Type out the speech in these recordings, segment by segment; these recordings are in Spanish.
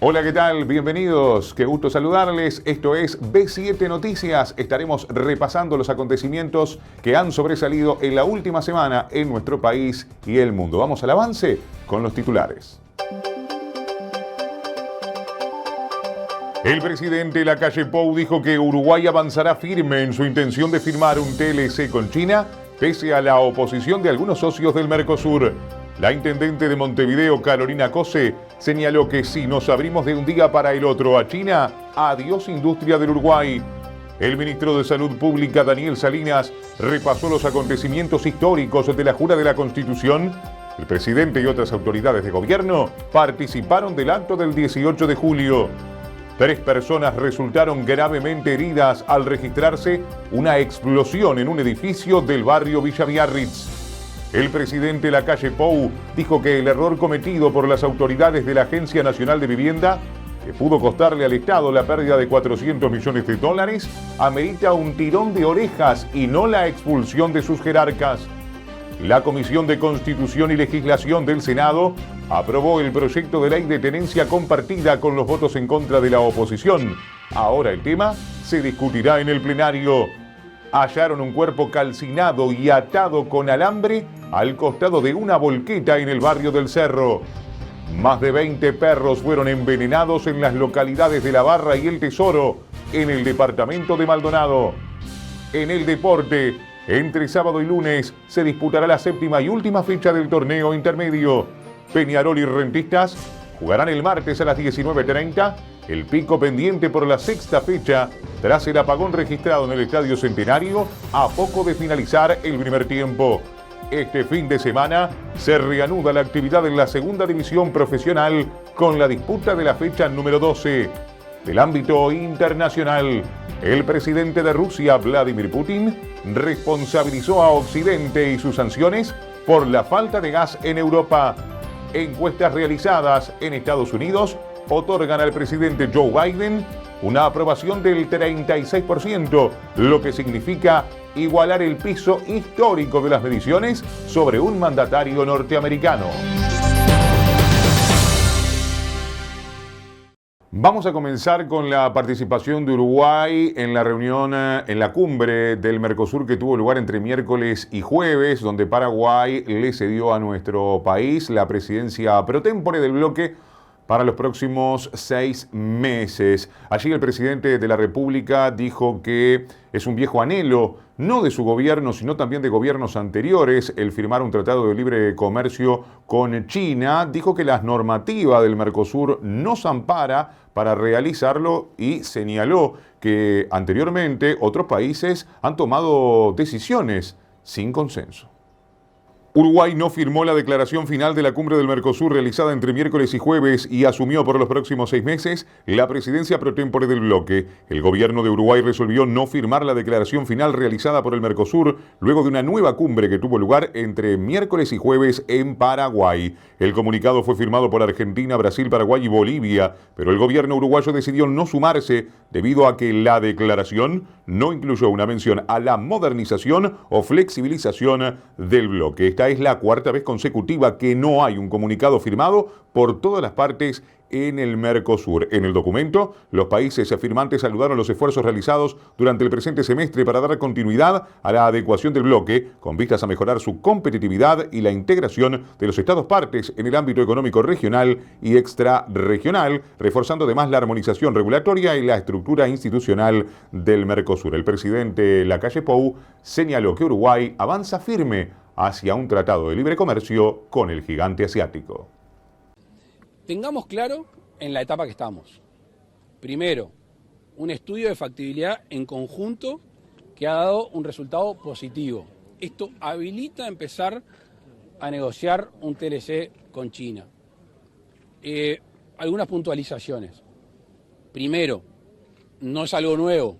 Hola, ¿qué tal? Bienvenidos. Qué gusto saludarles. Esto es B7 Noticias. Estaremos repasando los acontecimientos que han sobresalido en la última semana en nuestro país y el mundo. Vamos al avance con los titulares. El presidente Lacalle Pou dijo que Uruguay avanzará firme en su intención de firmar un TLC con China, pese a la oposición de algunos socios del Mercosur. La intendente de Montevideo, Carolina Cose, señaló que si nos abrimos de un día para el otro a China, adiós industria del Uruguay. El ministro de Salud Pública, Daniel Salinas, repasó los acontecimientos históricos de la Jura de la Constitución. El presidente y otras autoridades de gobierno participaron del acto del 18 de julio. 3 personas resultaron gravemente heridas al registrarse una explosión en un edificio del barrio Villa Biarritz. El presidente Lacalle Pou dijo que el error cometido por las autoridades de la Agencia Nacional de Vivienda, que pudo costarle al Estado la pérdida de 400 millones de dólares, amerita un tirón de orejas y no la expulsión de sus jerarcas. La Comisión de Constitución y Legislación del Senado aprobó el proyecto de ley de tenencia compartida con los votos en contra de la oposición. Ahora el tema se discutirá en el plenario. Hallaron un cuerpo calcinado y atado con alambre al costado de una volqueta en el barrio del Cerro. Más de 20 perros fueron envenenados en las localidades de La Barra y El Tesoro, en el departamento de Maldonado. En el deporte, entre sábado y lunes, se disputará la 7ª y última fecha del torneo intermedio. Peñarol y Rentistas jugarán el martes a las 19:30, el pico pendiente por la 6ª fecha, tras el apagón registrado en el Estadio Centenario a poco de finalizar el primer tiempo. Este fin de semana se reanuda la actividad en la segunda división profesional con la disputa de la fecha número 12. Del ámbito internacional, el presidente de Rusia, Vladimir Putin, responsabilizó a Occidente y sus sanciones por la falta de gas en Europa. Encuestas realizadas en Estados Unidos otorgan al presidente Joe Biden una aprobación del 36%, lo que significa igualar el piso histórico de las mediciones sobre un mandatario norteamericano. Vamos a comenzar con la participación de Uruguay en la reunión, en la cumbre del Mercosur que tuvo lugar entre miércoles y jueves, donde Paraguay le cedió a nuestro país la presidencia pro tempore del bloque para los próximos 6 meses. Allí el presidente de la República dijo que es un viejo anhelo, no de su gobierno, sino también de gobiernos anteriores, el firmar un tratado de libre comercio con China. Dijo que la normativa del Mercosur nos ampara para realizarlo y señaló que anteriormente otros países han tomado decisiones sin consenso. Uruguay no firmó la declaración final de la cumbre del Mercosur realizada entre miércoles y jueves y asumió por los próximos 6 meses la presidencia pro tempore del bloque. El gobierno de Uruguay resolvió no firmar la declaración final realizada por el Mercosur luego de una nueva cumbre que tuvo lugar entre miércoles y jueves en Paraguay. El comunicado fue firmado por Argentina, Brasil, Paraguay y Bolivia, pero el gobierno uruguayo decidió no sumarse debido a que la declaración no incluyó una mención a la modernización o flexibilización del bloque. Esta es la 4ª vez consecutiva que no hay un comunicado firmado por todas las partes en el Mercosur. En el documento, los países firmantes saludaron los esfuerzos realizados durante el presente semestre para dar continuidad a la adecuación del bloque, con vistas a mejorar su competitividad y la integración de los Estados partes en el ámbito económico regional y extrarregional, reforzando además la armonización regulatoria y la estructura institucional del Mercosur. El presidente Lacalle Pou señaló que Uruguay avanza firme hacia un tratado de libre comercio con el gigante asiático. Tengamos claro en la etapa que estamos. Primero, un estudio de factibilidad en conjunto que ha dado un resultado positivo. Esto habilita a empezar a negociar un TLC con China. Algunas puntualizaciones. Primero, no es algo nuevo.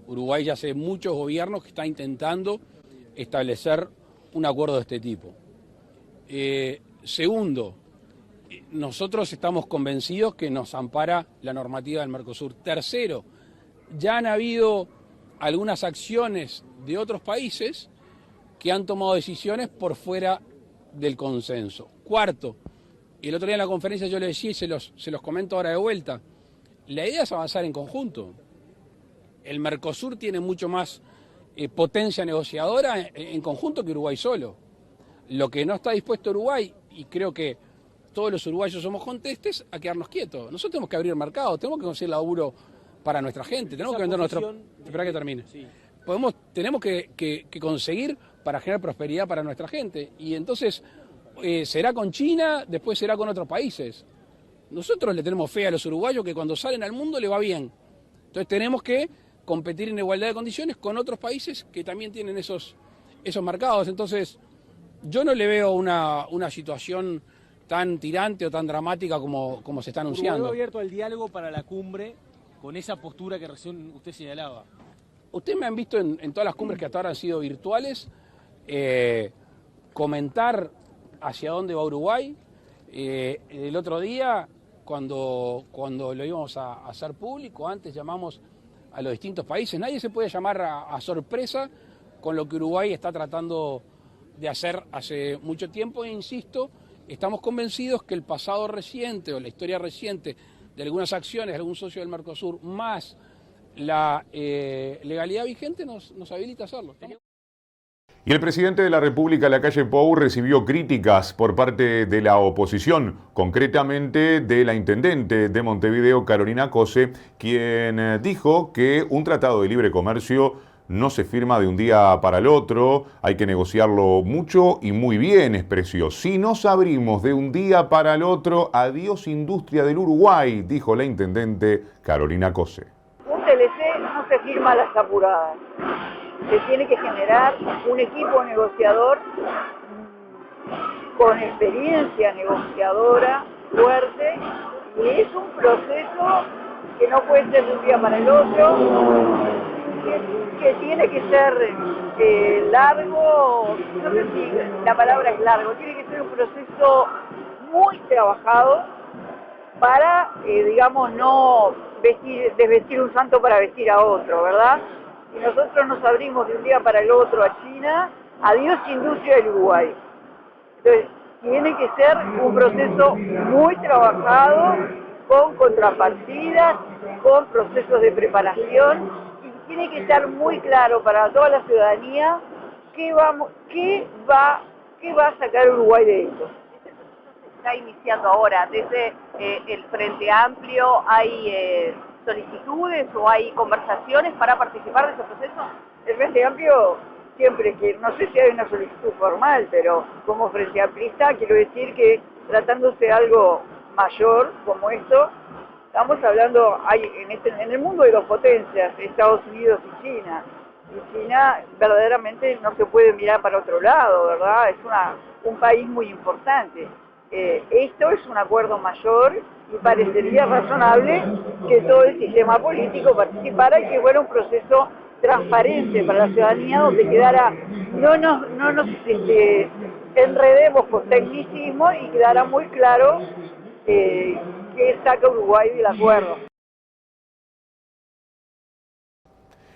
Uruguay ya hace muchos gobiernos que está intentando establecer un acuerdo de este tipo. Segundo, nosotros estamos convencidos que nos ampara la normativa del Mercosur. Tercero, ya han habido algunas acciones de otros países que han tomado decisiones por fuera del consenso. Cuarto, Y el otro día en la conferencia yo le decía y se los comento ahora de vuelta. La idea es avanzar en conjunto. El Mercosur tiene mucho más potencia negociadora en conjunto que Uruguay solo. Lo que no está dispuesto Uruguay, y creo que todos los uruguayos somos contestes, a quedarnos quietos. Nosotros tenemos que abrir mercados, tenemos que conseguir laburo para nuestra gente, tenemos que vender nuestro... Espera que termine. Sí. Tenemos que conseguir para generar prosperidad para nuestra gente. Y entonces será con China, después será con otros países. Nosotros le tenemos fe a los uruguayos que cuando salen al mundo le va bien. Entonces tenemos que competir en igualdad de condiciones con otros países que también tienen esos mercados. Entonces yo no le veo una situación tan tirante o tan dramática como se está anunciando. Uruguay abierto al diálogo para la cumbre con esa postura que recién usted señalaba. Ustedes me han visto en todas las cumbres que hasta ahora han sido virtuales comentar hacia dónde va Uruguay. El otro día, cuando lo íbamos a hacer público, antes llamamos a los distintos países. Nadie se puede llamar a sorpresa con lo que Uruguay está tratando de hacer hace mucho tiempo. E insisto, estamos convencidos que el pasado reciente o la historia reciente de algunas acciones de algún socio del Mercosur, más la legalidad vigente, nos habilita a hacerlo. Y el presidente de la República, Lacalle Pou, recibió críticas por parte de la oposición, concretamente de la intendente de Montevideo, Carolina Cose, quien dijo que un tratado de libre comercio no se firma de un día para el otro, hay que negociarlo mucho y muy bien, expresó. Si nos abrimos de un día para el otro, adiós industria del Uruguay, dijo la intendente Carolina Cose. Un TLC no se firma a las apuradas. Se tiene que generar un equipo negociador con experiencia negociadora fuerte, y es un proceso que no puede ser de un día para el otro, que tiene que ser largo, no sé si la palabra es largo, tiene que ser un proceso muy trabajado para, digamos, no desvestir un santo para vestir a otro, ¿verdad? Si nosotros nos abrimos de un día para el otro a China, adiós industria del Uruguay. Entonces, tiene que ser un proceso muy trabajado, con contrapartidas, con procesos de preparación, y tiene que estar muy claro para toda la ciudadanía qué va a sacar Uruguay de esto. Este proceso se está iniciando ahora. Desde el Frente Amplio hay solicitudes o hay conversaciones para participar de ese proceso. El Frente Amplio siempre quiere, no sé si hay una solicitud formal, pero como Frente Amplista quiero decir que tratándose de algo mayor como esto, estamos hablando, en el mundo de dos potencias, Estados Unidos y China. Y China verdaderamente no se puede mirar para otro lado, ¿verdad? Es un país muy importante. Esto es un acuerdo mayor y parecería razonable que todo el sistema político participara y que fuera un proceso transparente para la ciudadanía, donde quedara, no nos enredemos con tecnicismo y quedara muy claro qué saca Uruguay del acuerdo.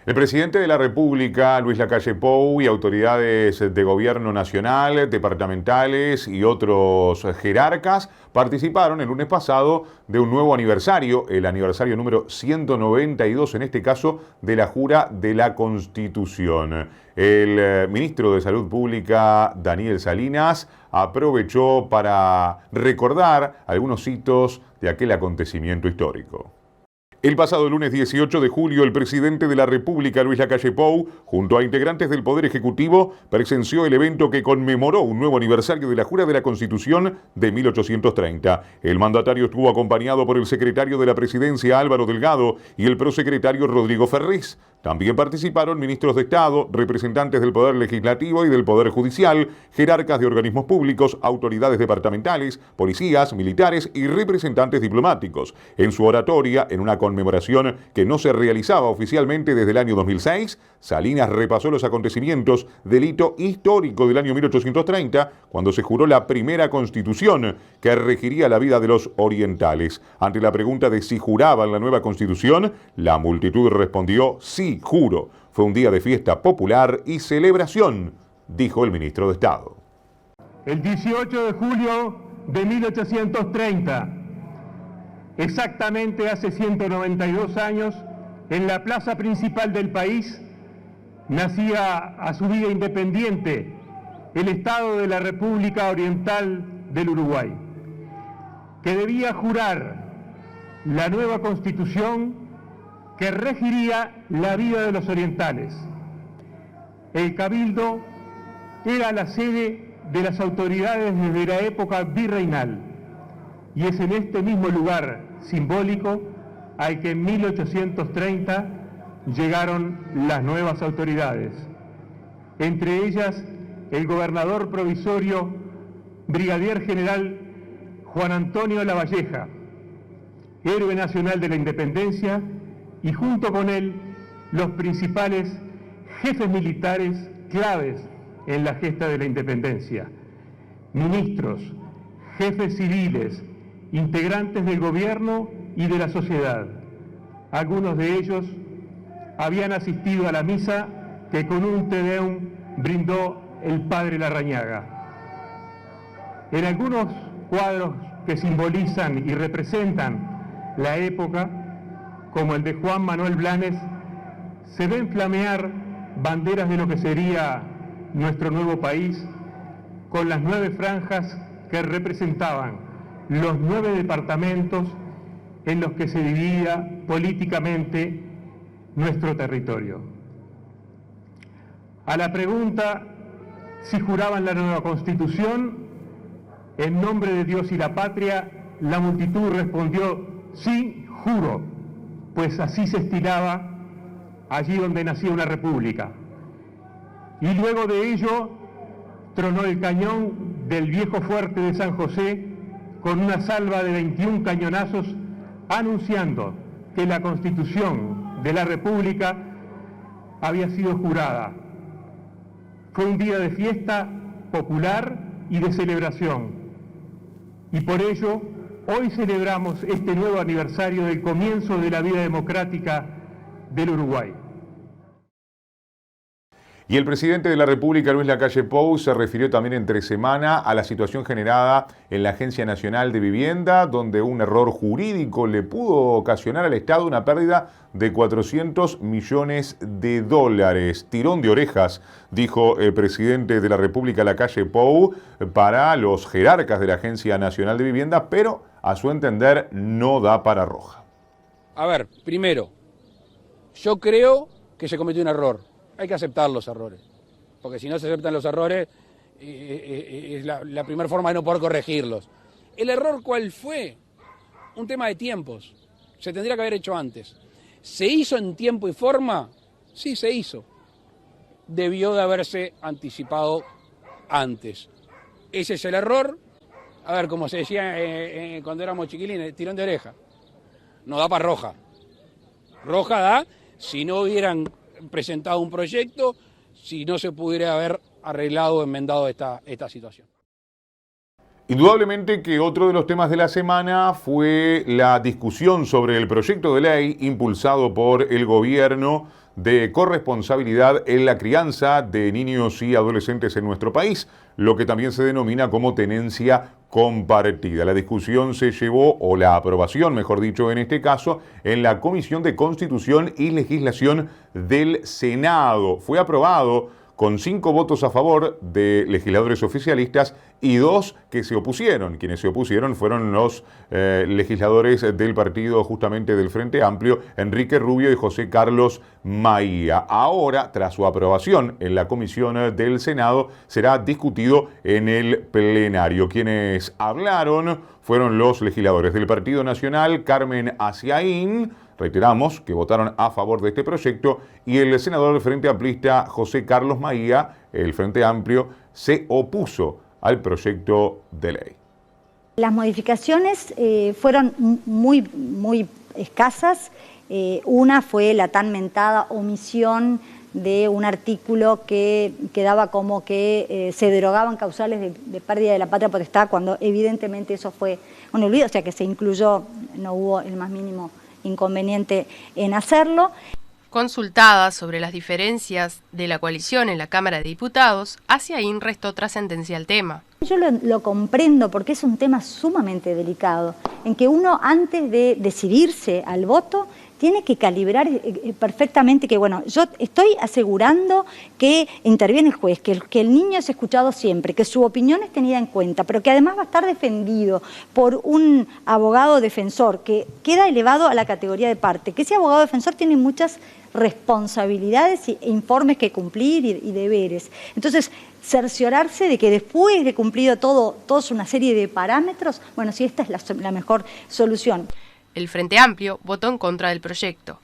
El presidente de la República, Luis Lacalle Pou, y autoridades de gobierno nacional, departamentales y otros jerarcas participaron el lunes pasado de un nuevo aniversario, el aniversario número 192, en este caso, de la jura de la Constitución. El ministro de Salud Pública, Daniel Salinas, aprovechó para recordar algunos hitos de aquel acontecimiento histórico. El pasado lunes 18 de julio, el presidente de la República, Luis Lacalle Pou, junto a integrantes del Poder Ejecutivo, presenció el evento que conmemoró un nuevo aniversario de la Jura de la Constitución de 1830. El mandatario estuvo acompañado por el secretario de la Presidencia, Álvaro Delgado, y el prosecretario Rodrigo Ferriz. También participaron ministros de Estado, representantes del Poder Legislativo y del Poder Judicial, jerarcas de organismos públicos, autoridades departamentales, policías, militares y representantes diplomáticos. En su oratoria, en una conmemoración que no se realizaba oficialmente desde el año 2006, Salinas repasó los acontecimientos del hito histórico del año 1830, cuando se juró la primera Constitución que regiría la vida de los orientales. Ante la pregunta de si juraban la nueva Constitución, la multitud respondió: sí, juro. Fue un día de fiesta popular y celebración, dijo el ministro de Estado. El 18 de julio de 1830. Exactamente hace 192 años, en la plaza principal del país, nacía a su vida independiente el Estado de la República Oriental del Uruguay, que debía jurar la nueva Constitución que regiría la vida de los orientales. El Cabildo era la sede de las autoridades desde la época virreinal, y es en este mismo lugar simbólico al que en 1830 llegaron las nuevas autoridades, entre ellas el gobernador provisorio brigadier general Juan Antonio Lavalleja, héroe nacional de la independencia, y junto con él los principales jefes militares claves en la gesta de la independencia, ministros, jefes civiles, integrantes del gobierno y de la sociedad. Algunos de ellos habían asistido a la misa que con un Te Deum brindó el padre Larrañaga. En algunos cuadros que simbolizan y representan la época, como el de Juan Manuel Blanes, se ven flamear banderas de lo que sería nuestro nuevo país, con las 9 franjas que representaban los 9 departamentos en los que se dividía políticamente nuestro territorio. A la pregunta si juraban la nueva Constitución, en nombre de Dios y la patria, la multitud respondió: sí, juro, pues así se estilaba allí donde nacía una república. Y luego de ello tronó el cañón del viejo fuerte de San José con una salva de 21 cañonazos, anunciando que la Constitución de la República había sido jurada. Fue un día de fiesta popular y de celebración, y por ello hoy celebramos este nuevo aniversario del comienzo de la vida democrática del Uruguay. Y el presidente de la República, Luis Lacalle Pou, se refirió también entre semana a la situación generada en la Agencia Nacional de Vivienda, donde un error jurídico le pudo ocasionar al Estado una pérdida de 400 millones de dólares. Tirón de orejas, dijo el presidente de la República, Lacalle Pou, para los jerarcas de la Agencia Nacional de Vivienda, pero a su entender no da para roja. A ver, primero, yo creo que se cometió un error. Hay que aceptar los errores, porque si no se aceptan los errores, es la primera forma de no poder corregirlos. ¿El error cuál fue? Un tema de tiempos. Se tendría que haber hecho antes. ¿Se hizo en tiempo y forma? Sí, se hizo. Debió de haberse anticipado antes. Ese es el error. A ver, como se decía cuando éramos chiquilines, tirón de oreja. No da para roja. Roja da si no hubieran presentado un proyecto, si no se pudiera haber arreglado o enmendado esta situación. Indudablemente que otro de los temas de la semana fue la discusión sobre el proyecto de ley impulsado por el gobierno de corresponsabilidad en la crianza de niños y adolescentes en nuestro país, lo que también se denomina como tenencia compartida. La discusión se llevó, o la aprobación, mejor dicho, en este caso, en la Comisión de Constitución y Legislación del Senado. Fue aprobado con 5 votos a favor de legisladores oficialistas y 2 que se opusieron. Quienes se opusieron fueron los legisladores del partido justamente del Frente Amplio, Enrique Rubio y José Carlos Maía. Ahora, tras su aprobación en la Comisión del Senado, será discutido en el plenario. Quienes hablaron fueron los legisladores del Partido Nacional, Carmen Aciaín, reiteramos que votaron a favor de este proyecto, y el senador del Frente Amplista, José Carlos Maía, el Frente Amplio, se opuso al proyecto de ley. Las modificaciones fueron muy escasas. Una fue la tan mentada omisión de un artículo que quedaba como que se derogaban causales de pérdida de la patria potestad, cuando evidentemente eso fue un olvido, o sea que se incluyó, no hubo el más mínimo inconveniente en hacerlo. Consultada sobre las diferencias de la coalición en la Cámara de Diputados, Aciaín restó trascendencia al tema. Yo lo comprendo porque es un tema sumamente delicado, en que uno antes de decidirse al voto tiene que calibrar perfectamente que, bueno, yo estoy asegurando que interviene el juez, que el niño es escuchado siempre, que su opinión es tenida en cuenta, pero que además va a estar defendido por un abogado defensor que queda elevado a la categoría de parte, que ese abogado defensor tiene muchas responsabilidades e informes que cumplir y deberes. Entonces, cerciorarse de que después de cumplido toda una serie de parámetros, bueno, sí, esta es la mejor solución. El Frente Amplio votó en contra del proyecto.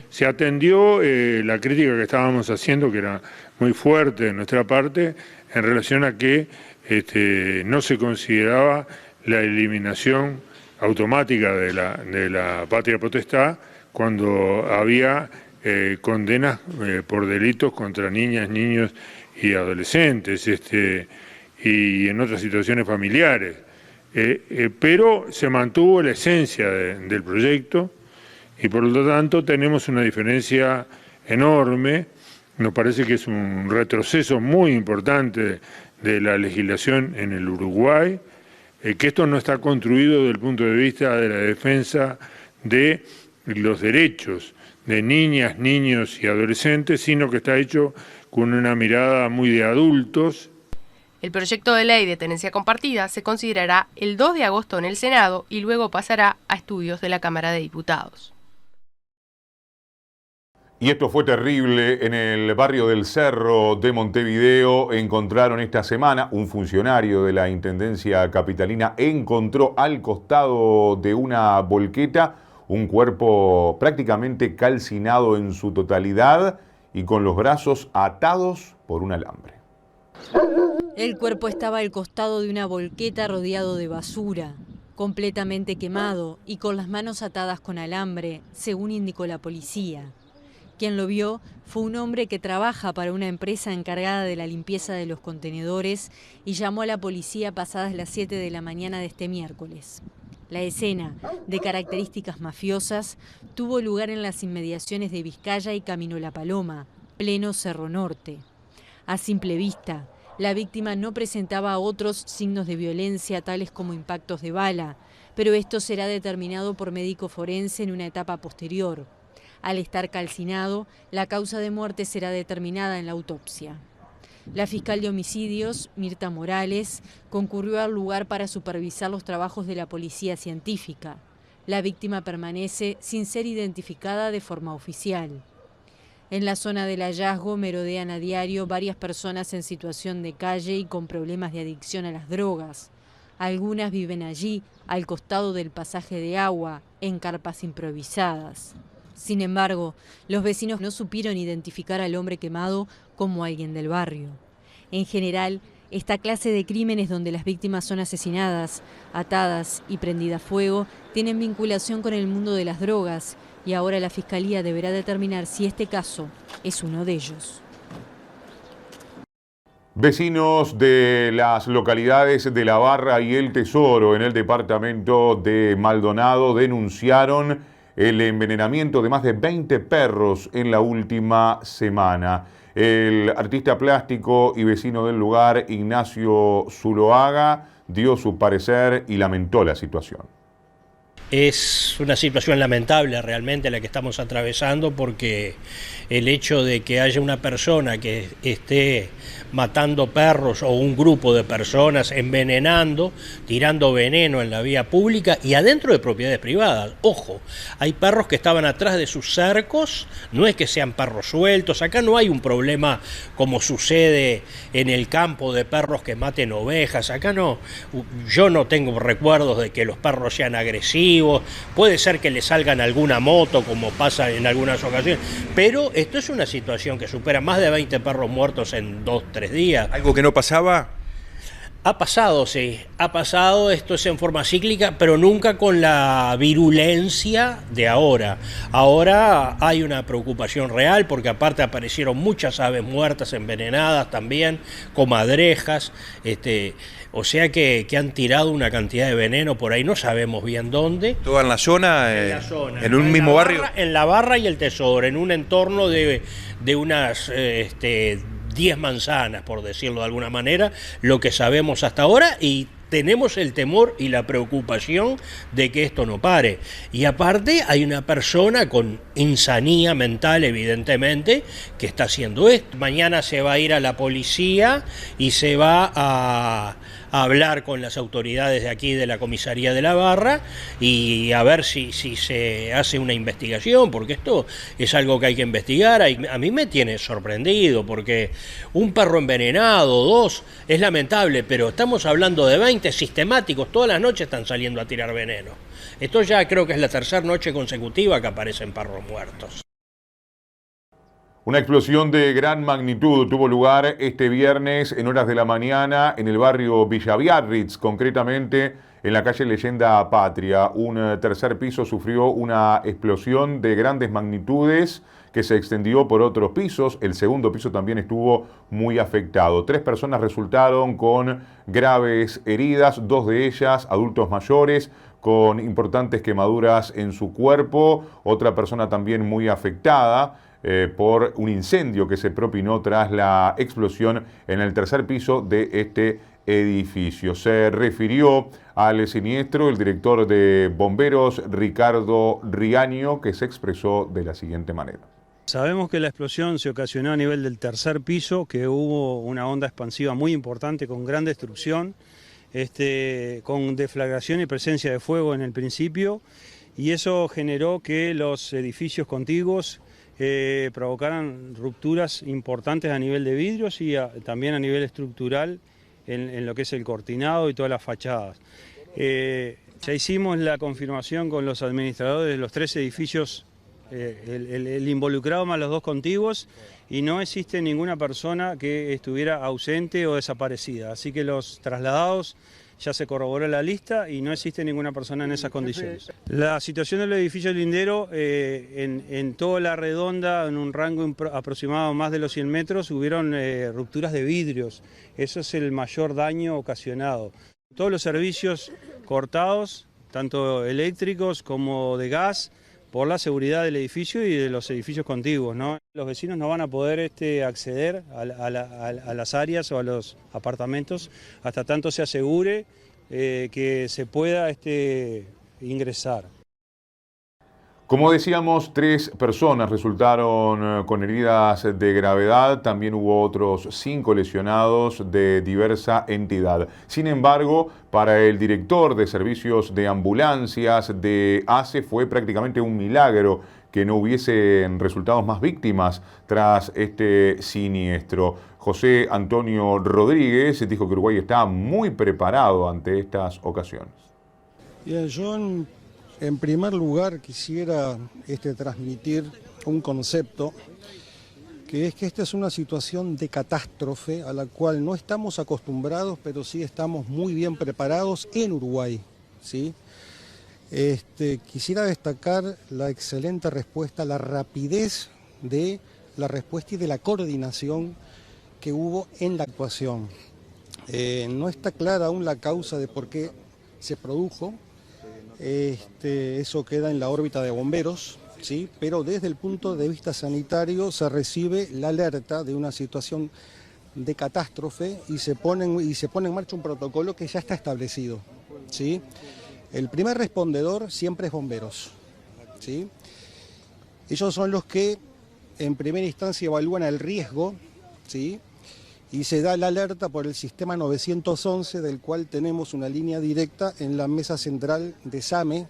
Se atendió la crítica que estábamos haciendo, que era muy fuerte de nuestra parte, en relación a que no se consideraba la eliminación automática de la patria potestad cuando había condenas por delitos contra niñas, niños y adolescentes y en otras situaciones familiares. Pero se mantuvo la esencia del proyecto y por lo tanto tenemos una diferencia enorme. Nos parece que es un retroceso muy importante de la legislación en el Uruguay, que esto no está construido desde el punto de vista de la defensa de los derechos de niñas, niños y adolescentes, sino que está hecho con una mirada muy de adultos. El proyecto de ley de tenencia compartida se considerará el 2 de agosto en el Senado y luego pasará a estudios de la Cámara de Diputados. Y esto fue terrible. En el barrio del Cerro de Montevideo encontraron esta semana, un funcionario de la Intendencia Capitalina encontró al costado de una volqueta un cuerpo prácticamente calcinado en su totalidad y con los brazos atados por un alambre. El cuerpo estaba al costado de una volqueta rodeado de basura, completamente quemado y con las manos atadas con alambre, según indicó la policía. Quien lo vio fue un hombre que trabaja para una empresa encargada de la limpieza de los contenedores y llamó a la policía pasadas las 7 de la mañana de este miércoles. La escena, de características mafiosas, tuvo lugar en las inmediaciones de Vizcaya y Camino La Paloma, pleno Cerro Norte. A simple vista, la víctima no presentaba otros signos de violencia tales como impactos de bala, pero esto será determinado por médico forense en una etapa posterior. Al estar calcinado, la causa de muerte será determinada en la autopsia. La fiscal de homicidios, Mirta Morales, concurrió al lugar para supervisar los trabajos de la policía científica. La víctima permanece sin ser identificada de forma oficial. En la zona del hallazgo merodean a diario varias personas en situación de calle y con problemas de adicción a las drogas. Algunas viven allí, al costado del pasaje de agua, en carpas improvisadas. Sin embargo, los vecinos no supieron identificar al hombre quemado como alguien del barrio. En general, esta clase de crímenes donde las víctimas son asesinadas, atadas y prendidas a fuego tienen vinculación con el mundo de las drogas y ahora la Fiscalía deberá determinar si este caso es uno de ellos. Vecinos de las localidades de La Barra y El Tesoro en el departamento de Maldonado denunciaron el envenenamiento de más de 20 perros en la última semana. El artista plástico y vecino del lugar, Ignacio Zuloaga, dio su parecer y lamentó la situación. Es una situación lamentable realmente la que estamos atravesando, porque el hecho de que haya una persona que esté matando perros o un grupo de personas envenenando, tirando veneno en la vía pública y adentro de propiedades privadas. Ojo, hay perros que estaban atrás de sus cercos, no es que sean perros sueltos, acá no hay un problema como sucede en el campo de perros que maten ovejas, acá no, yo no tengo recuerdos de que los perros sean agresivos, puede ser que le salgan alguna moto como pasa en algunas ocasiones, pero esto es una situación que supera más de 20 perros muertos en 2-3 días. ¿Algo que no pasaba? Ha pasado, sí, ha pasado, esto es en forma cíclica, pero nunca con la virulencia de ahora. Ahora hay una preocupación real, porque aparte aparecieron muchas aves muertas envenenadas también, comadrejas, o sea que han tirado una cantidad de veneno por ahí, no sabemos bien dónde. ¿Toda en la zona? En la zona. ¿En un mismo barrio? En La Barra y El Tesoro, en un entorno de unas 10 manzanas, por decirlo de alguna manera, lo que sabemos hasta ahora, y tenemos el temor y la preocupación de que esto no pare. Y aparte hay una persona con insanía mental, evidentemente, que está haciendo esto. Mañana se va a ir a la policía y se va a hablar con las autoridades de aquí de la comisaría de la Barra y a ver si se hace una investigación, porque esto es algo que hay que investigar. A mí me tiene sorprendido, porque un perro envenenado, 2, es lamentable, pero estamos hablando de 20 sistemáticos, todas las noches están saliendo a tirar veneno. Esto ya creo que es la tercera noche consecutiva que aparecen perros muertos. Una explosión de gran magnitud tuvo lugar este viernes en horas de la mañana en el barrio Villa Biarritz, concretamente en la calle Leyenda Patria. Un tercer piso sufrió una explosión de grandes magnitudes que se extendió por otros pisos. El segundo piso también estuvo muy afectado. 3 personas resultaron con graves heridas, 2 de ellas adultos mayores con importantes quemaduras en su cuerpo. Otra persona también muy afectada por un incendio que se propinó tras la explosión en el tercer piso de este edificio. Se refirió al siniestro el director de bomberos, Ricardo Riaño, que se expresó de la siguiente manera. Sabemos que la explosión se ocasionó a nivel del tercer piso, que hubo una onda expansiva muy importante con gran destrucción, con deflagración y presencia de fuego en el principio, y eso generó que los edificios contiguos provocaran rupturas importantes a nivel de vidrios y también a nivel estructural en lo que es el cortinado y todas las fachadas. Ya hicimos la confirmación con los administradores de los 3 edificios, el involucrado más los 2 contiguos, y no existe ninguna persona que estuviera ausente o desaparecida, así que los trasladados ya se corroboró la lista y no existe ninguna persona en esas condiciones. La situación del edificio lindero, en toda la redonda, en un rango aproximado más de los 100 metros, hubieron rupturas de vidrios. Eso es el mayor daño ocasionado. Todos los servicios cortados, tanto eléctricos como de gas, por la seguridad del edificio y de los edificios contiguos, ¿no? Los vecinos no van a poder acceder a las áreas o a los apartamentos hasta tanto se asegure que se pueda ingresar. Como decíamos, 3 personas resultaron con heridas de gravedad, también hubo otros 5 lesionados de diversa entidad. Sin embargo, para el director de servicios de ambulancias de ACE fue prácticamente un milagro que no hubiesen resultado más víctimas tras este siniestro. José Antonio Rodríguez dijo que Uruguay está muy preparado ante estas ocasiones. Bien, yo en primer lugar quisiera transmitir un concepto, que es que esta es una situación de catástrofe a la cual no estamos acostumbrados, pero sí estamos muy bien preparados en Uruguay, ¿sí? Quisiera destacar la excelente respuesta, la rapidez de la respuesta y de la coordinación que hubo en la actuación. No está clara aún la causa de por qué se produjo. Eso queda en la órbita de bomberos, ¿sí? Pero desde el punto de vista sanitario se recibe la alerta de una situación de catástrofe y se pone en marcha un protocolo que ya está establecido, ¿sí? El primer respondedor siempre es bomberos, ¿sí? Ellos son los que en primera instancia evalúan el riesgo, ¿sí? Y se da la alerta por el sistema 911, del cual tenemos una línea directa en la mesa central de SAME,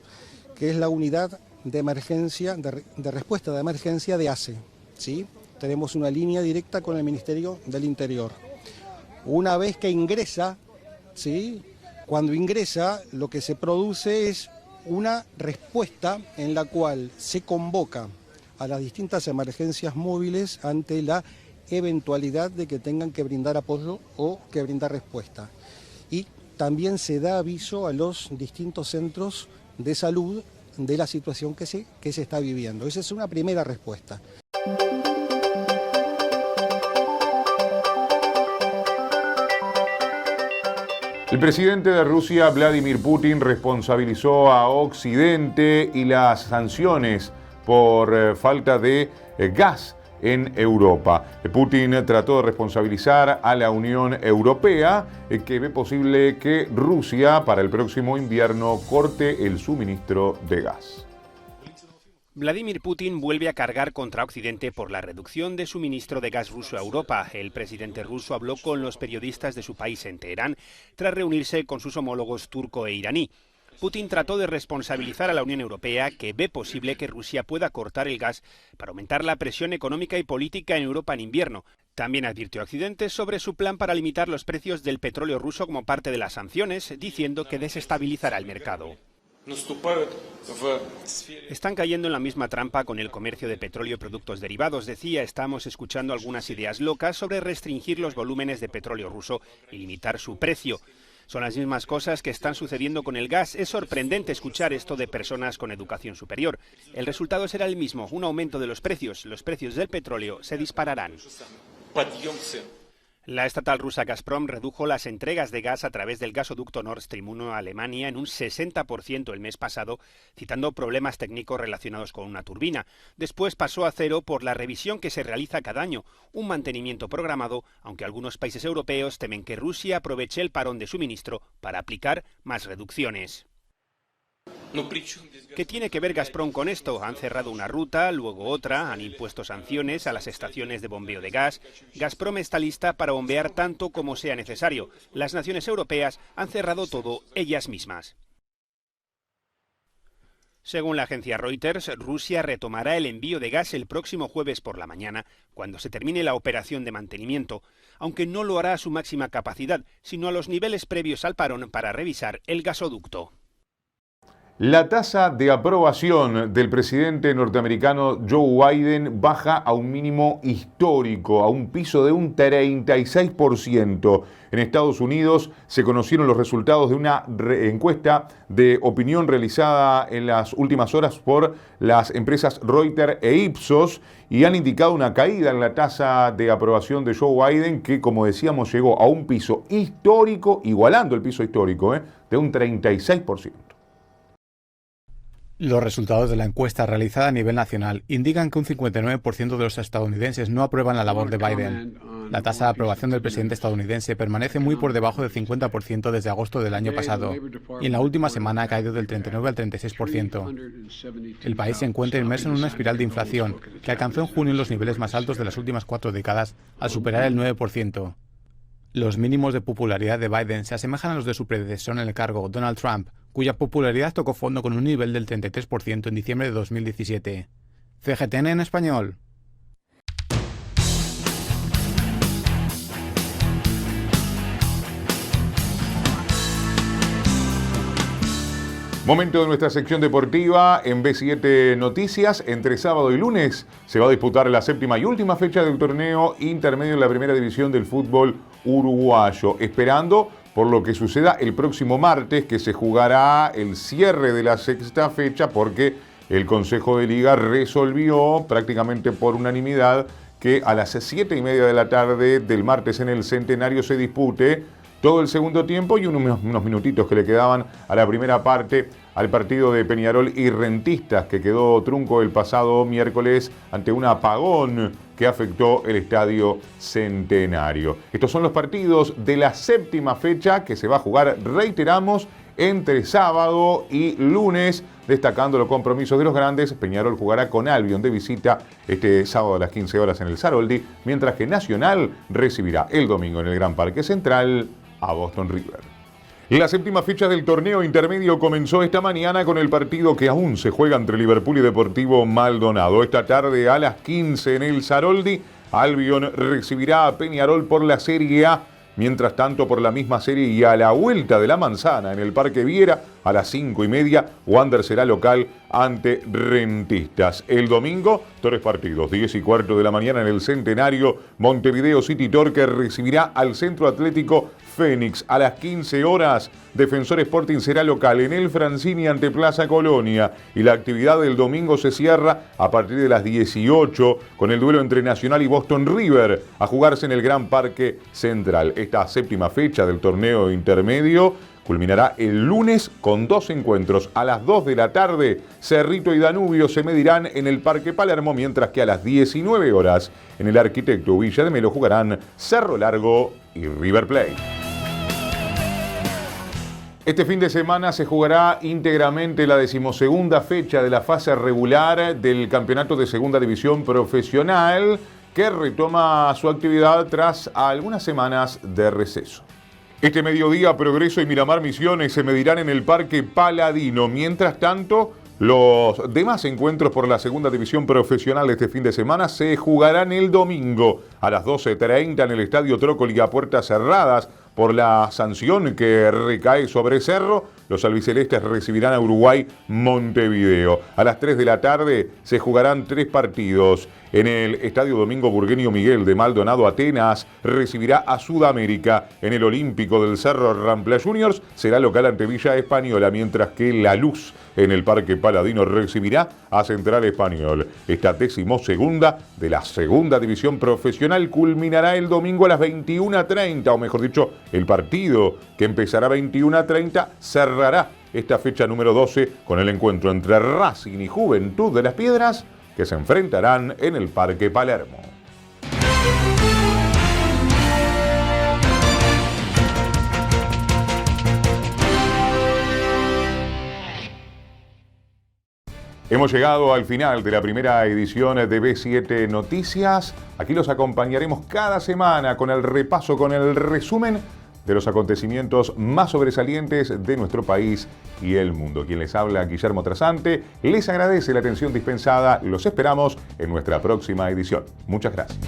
que es la unidad de emergencia, de respuesta de emergencia de ACE, ¿sí? Tenemos una línea directa con el Ministerio del Interior. Una vez que ingresa, ¿sí? Cuando ingresa, lo que se produce es una respuesta en la cual se convoca a las distintas emergencias móviles ante la eventualidad de que tengan que brindar apoyo o que brindar respuesta. Y también se da aviso a los distintos centros de salud de la situación que se está viviendo. Esa es una primera respuesta. El presidente de Rusia, Vladimir Putin, responsabilizó a Occidente y las sanciones por falta de gas en Europa. Putin trató de responsabilizar a la Unión Europea, que ve posible que Rusia para el próximo invierno corte el suministro de gas. Vladimir Putin vuelve a cargar contra Occidente por la reducción de suministro de gas ruso a Europa. El presidente ruso habló con los periodistas de su país en Teherán tras reunirse con sus homólogos turco e iraní. Putin trató de responsabilizar a la Unión Europea, que ve posible que Rusia pueda cortar el gas para aumentar la presión económica y política en Europa en invierno. También advirtió a Occidente sobre su plan para limitar los precios del petróleo ruso como parte de las sanciones, diciendo que desestabilizará el mercado. Están cayendo en la misma trampa con el comercio de petróleo y productos derivados. Decía, estamos escuchando algunas ideas locas sobre restringir los volúmenes de petróleo ruso y limitar su precio. Son las mismas cosas que están sucediendo con el gas. Es sorprendente escuchar esto de personas con educación superior. El resultado será el mismo, un aumento de los precios. Los precios del petróleo se dispararán. La estatal rusa Gazprom redujo las entregas de gas a través del gasoducto Nord Stream 1 a Alemania en un 60% el mes pasado, citando problemas técnicos relacionados con una turbina. Después pasó a cero por la revisión que se realiza cada año, un mantenimiento programado, aunque algunos países europeos temen que Rusia aproveche el parón de suministro para aplicar más reducciones. ¿Qué tiene que ver Gazprom con esto? Han cerrado una ruta, luego otra, han impuesto sanciones a las estaciones de bombeo de gas. Gazprom está lista para bombear tanto como sea necesario. Las naciones europeas han cerrado todo ellas mismas. Según la agencia Reuters, Rusia retomará el envío de gas el próximo jueves por la mañana, cuando se termine la operación de mantenimiento, aunque no lo hará a su máxima capacidad, sino a los niveles previos al parón para revisar el gasoducto. La tasa de aprobación del presidente norteamericano Joe Biden baja a un mínimo histórico, a un piso de un 36%. En Estados Unidos se conocieron los resultados de una encuesta de opinión realizada en las últimas horas por las empresas Reuters e Ipsos y han indicado una caída en la tasa de aprobación de Joe Biden que, como decíamos, llegó a un piso histórico, igualando el piso histórico, de un 36%. Los resultados de la encuesta realizada a nivel nacional indican que un 59% de los estadounidenses no aprueban la labor de Biden. La tasa de aprobación del presidente estadounidense permanece muy por debajo del 50% desde agosto del año pasado y en la última semana ha caído del 39 al 36%. El país se encuentra inmerso en una espiral de inflación que alcanzó en junio los niveles más altos de las últimas 4 décadas al superar el 9%. Los mínimos de popularidad de Biden se asemejan a los de su predecesor en el cargo, Donald Trump, cuya popularidad tocó fondo con un nivel del 33% en diciembre de 2017. CGTN en español. Momento de nuestra sección deportiva en B7 Noticias. Entre sábado y lunes se va a disputar la séptima y última fecha del torneo intermedio en la primera división del fútbol uruguayo, esperando por lo que suceda el próximo martes, que se jugará el cierre de la sexta fecha, porque el Consejo de Liga resolvió prácticamente por unanimidad que a las 7:30 de la tarde del martes en el Centenario se dispute todo el segundo tiempo y unos minutitos que le quedaban a la primera parte al partido de Peñarol y Rentistas, que quedó trunco el pasado miércoles ante un apagón que afectó el Estadio Centenario. Estos son los partidos de la séptima fecha que se va a jugar, reiteramos, entre sábado y lunes, destacando los compromisos de los grandes. Peñarol jugará con Albion de visita este sábado a las 15 horas en el Saroldi, mientras que Nacional recibirá el domingo en el Gran Parque Central a Boston River. La séptima fecha del torneo intermedio comenzó esta mañana con el partido que aún se juega entre Liverpool y Deportivo Maldonado. Esta tarde a las 15 en el Saroldi, Albion recibirá a Peñarol por la Serie A. Mientras tanto, por la misma serie y a la vuelta de la manzana en el Parque Viera, a las 5:30, Wander será local ante Rentistas. El domingo, 3 partidos, 10:15 de la mañana en el Centenario, Montevideo City Torque recibirá al Centro Atlético Fénix. A las 15 horas, Defensor Sporting será local en el Francini ante Plaza Colonia. Y la actividad del domingo se cierra a partir de las 18 con el duelo entre Nacional y Boston River, a jugarse en el Gran Parque Central. Esta séptima fecha del torneo intermedio culminará el lunes con 2 encuentros. A las 2 de la tarde, Cerrito y Danubio se medirán en el Parque Palermo, mientras que a las 19 horas en el Arquitecto Villa de Melo jugarán Cerro Largo y River Plate. Este fin de semana se jugará íntegramente la 12ª fecha de la fase regular del Campeonato de Segunda División Profesional, que retoma su actividad tras algunas semanas de receso. Este mediodía, Progreso y Miramar Misiones se medirán en el Parque Paladino. Mientras tanto, los demás encuentros por la Segunda División Profesional este fin de semana se jugarán el domingo a las 12:30 en el Estadio Trócoli a puertas cerradas. Por la sanción que recae sobre Cerro, los albicelestes recibirán a Uruguay Montevideo. A las 3 de la tarde se jugarán 3 partidos. En el Estadio Domingo Burgueño Miguel de Maldonado, Atenas recibirá a Sudamérica. En el Olímpico del Cerro, Rampla Juniors será local ante Villa Española, mientras que La Luz en el Parque Paladino recibirá a Central Español. Esta 12ª de la Segunda División Profesional culminará el domingo a las 21:30, o mejor dicho, el partido que empezará a 21:30 cerrará esta fecha número 12 con el encuentro entre Racing y Juventud de las Piedras, que se enfrentarán en el Parque Palermo. Hemos llegado al final de la primera edición de B7 Noticias. Aquí los acompañaremos cada semana con el repaso, con el resumen de los acontecimientos más sobresalientes de nuestro país y el mundo. Quien les habla, Guillermo Trasante, les agradece la atención dispensada. Los esperamos en nuestra próxima edición. Muchas gracias.